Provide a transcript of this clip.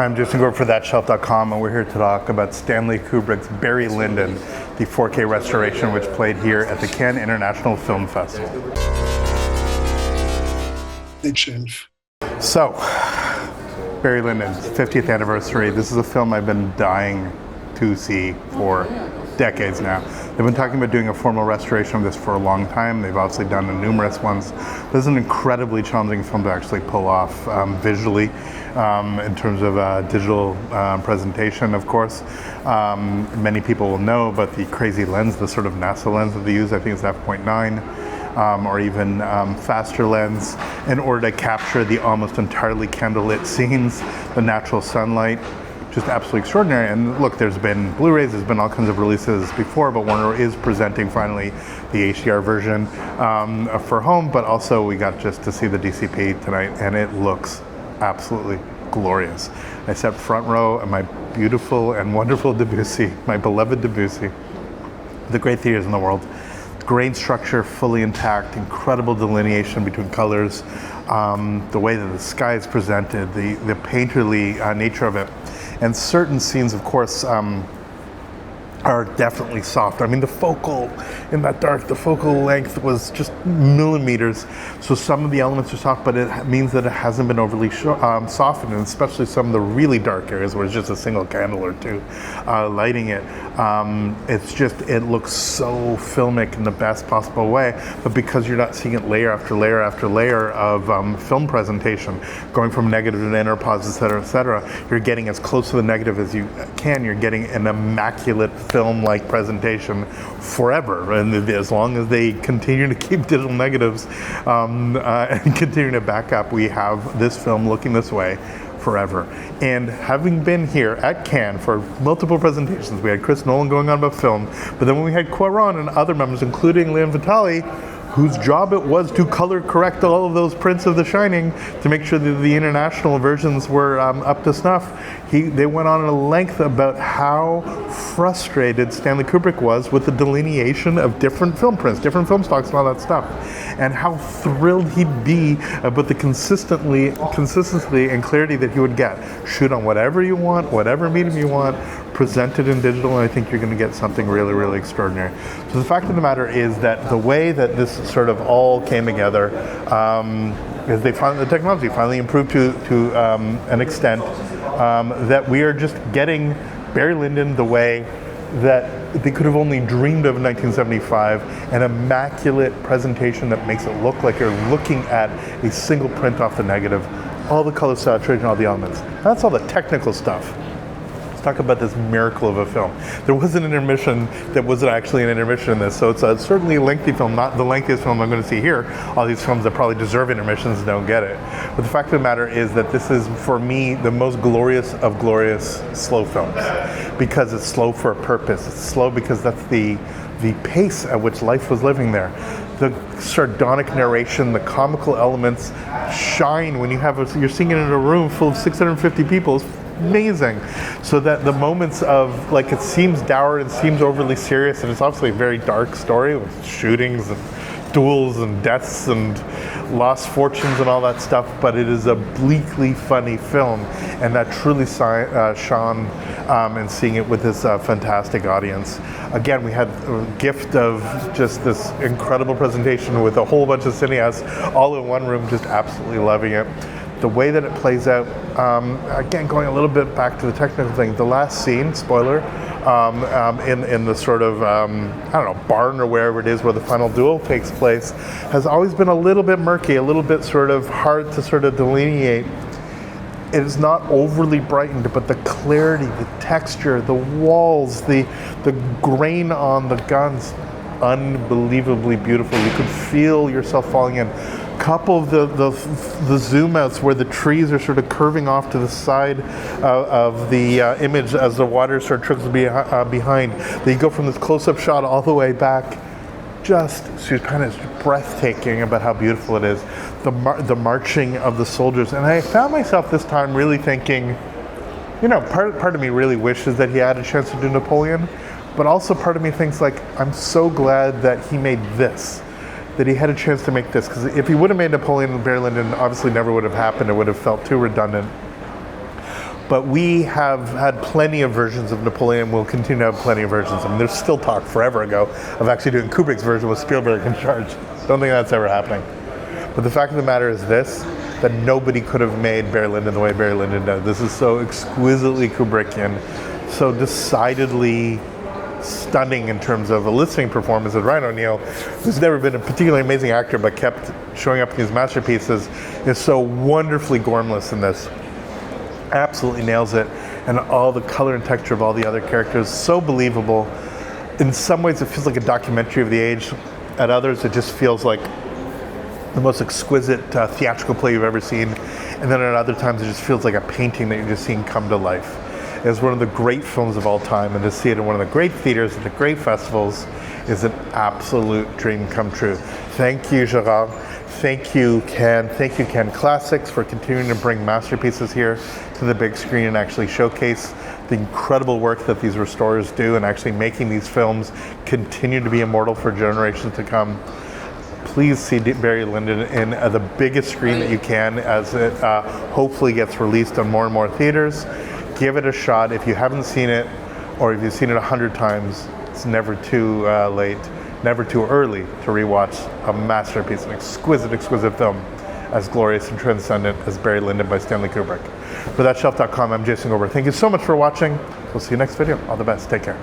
I'm Jason Gore for ThatShelf.com, and we're here to talk about Stanley Kubrick's Barry Lyndon, the 4K restoration which played here at the Cannes International Film Festival. Big change. So, Barry Lyndon's 50th anniversary. This is a film I've been dying to see for decades now. They've been talking about doing a formal restoration of this for a long time. They've obviously done numerous ones. This is an incredibly challenging film to actually pull off visually in terms of digital presentation, of course. Many people will know about the crazy lens, the sort of NASA lens that they use. I think it's f.9. Or even faster lens in order to capture the almost entirely candlelit scenes, the natural sunlight. Just absolutely extraordinary. And look, there's been Blu-rays, there's been all kinds of releases before, but Warner is presenting finally the HDR version for home, but also we got just to see the DCP tonight, and it looks absolutely glorious. I sat front row at my beautiful and wonderful Debussy, my beloved Debussy, the great theaters in the world. Grain structure fully intact, incredible delineation between colors, the way that the sky is presented, the painterly nature of it. And certain scenes, of course, are definitely soft. I mean, the focal, in that dark, the focal length was just millimeters. So some of the elements are soft, but it means that it hasn't been overly softened, and especially some of the really dark areas where it's just a single candle or two lighting it. It looks so filmic in the best possible way, but because you're not seeing it layer after layer after layer of film presentation, going from negative to inner pause, et cetera, you're getting as close to the negative as you can. You're getting an immaculate film-like presentation forever, and as long as they continue to keep digital negatives and continue to back up, we have this film looking this way forever. And having been here at Cannes for multiple presentations, we had Chris Nolan going on about film, but then when we had Cuarón and other members, including Leon Vitali, whose job it was to color correct all of those prints of The Shining to make sure that the international versions were up to snuff. They went on a length about how frustrated Stanley Kubrick was with the delineation of different film prints, different film stocks and all that stuff, and how thrilled he'd be about the consistency and clarity that he would get. Shoot on whatever you want, whatever medium you want, presented in digital, and I think you're going to get something really, really extraordinary. So the fact of the matter is that the way that this sort of all came together is the technology finally improved to an extent that we are just getting Barry Lyndon the way that they could have only dreamed of in 1975, an immaculate presentation that makes it look like you're looking at a single print off the negative, all the color saturation, all the elements. That's all the technical stuff. Talk about this miracle of a film. There was an intermission that wasn't actually an intermission in this, so it's a certainly lengthy film, not the lengthiest film I'm going to see here. All these films that probably deserve intermissions don't get it. But the fact of the matter is that this is, for me, the most glorious of glorious slow films, because it's slow for a purpose. It's slow because that's the pace at which life was living there. The sardonic narration, the comical elements shine when you're seeing it in a room full of 650 people. It's amazing. So that the moments of, like, it seems dour and seems overly serious, and it's obviously a very dark story with shootings and duels and deaths and lost fortunes and all that stuff, but it is a bleakly funny film, and that truly shone in seeing it with this fantastic audience. Again, we had a gift of just this incredible presentation with a whole bunch of cineasts all in one room just absolutely loving it. The way that it plays out, again, going a little bit back to the technical thing, the last scene, spoiler, in the sort of, barn or wherever it is where the final duel takes place, has always been a little bit murky, a little bit sort of hard to sort of delineate. It is not overly brightened, but the clarity, the texture, the walls, the grain on the guns, unbelievably beautiful. You could feel yourself falling in. Couple of the zoom outs where the trees are sort of curving off to the side of the image as the water sort of trickles behind. Then you go from this close-up shot all the way back. Just kind of breathtaking about how beautiful it is. The marching of the soldiers, and I found myself this time really thinking, part of me really wishes that he had a chance to do Napoleon, but also part of me thinks, like, I'm so glad that he made this. That he had a chance to make this, because if he would have made Napoleon and Barry Lyndon, obviously never would have happened. It would have felt too redundant. But we have had plenty of versions of Napoleon. We'll continue to have plenty of versions. I mean, there's still talk forever ago of actually doing Kubrick's version with Spielberg in charge. Don't think that's ever happening. But the fact of the matter is this, that nobody could have made Barry Lyndon the way Barry Lyndon does. This is so exquisitely Kubrickian, so decidedly stunning in terms of a listening performance. And Ryan O'Neal, who's never been a particularly amazing actor but kept showing up in these masterpieces, is so wonderfully gormless in this. Absolutely nails it. And all the color and texture of all the other characters, so believable. In some ways it feels like a documentary of the age. At others it just feels like the most exquisite theatrical play you've ever seen. And then at other times it just feels like a painting that you're just seeing come to life. It's one of the great films of all time, and to see it in one of the great theaters at the great festivals is an absolute dream come true. Thank you, Gerard. Thank you, Ken. Thank you, Ken Classics, for continuing to bring masterpieces here to the big screen and actually showcase the incredible work that these restorers do and actually making these films continue to be immortal for generations to come. Please see Barry Lyndon in the biggest screen that you can as it hopefully gets released on more and more theaters. Give it a shot. If you haven't seen it, or if you've seen it 100 times, it's never too late, never too early to rewatch a masterpiece, an exquisite, exquisite film, as glorious and transcendent as Barry Lyndon by Stanley Kubrick. For thatshelf.com, I'm Jason Gober. Thank you so much for watching. We'll see you next video. All the best. Take care.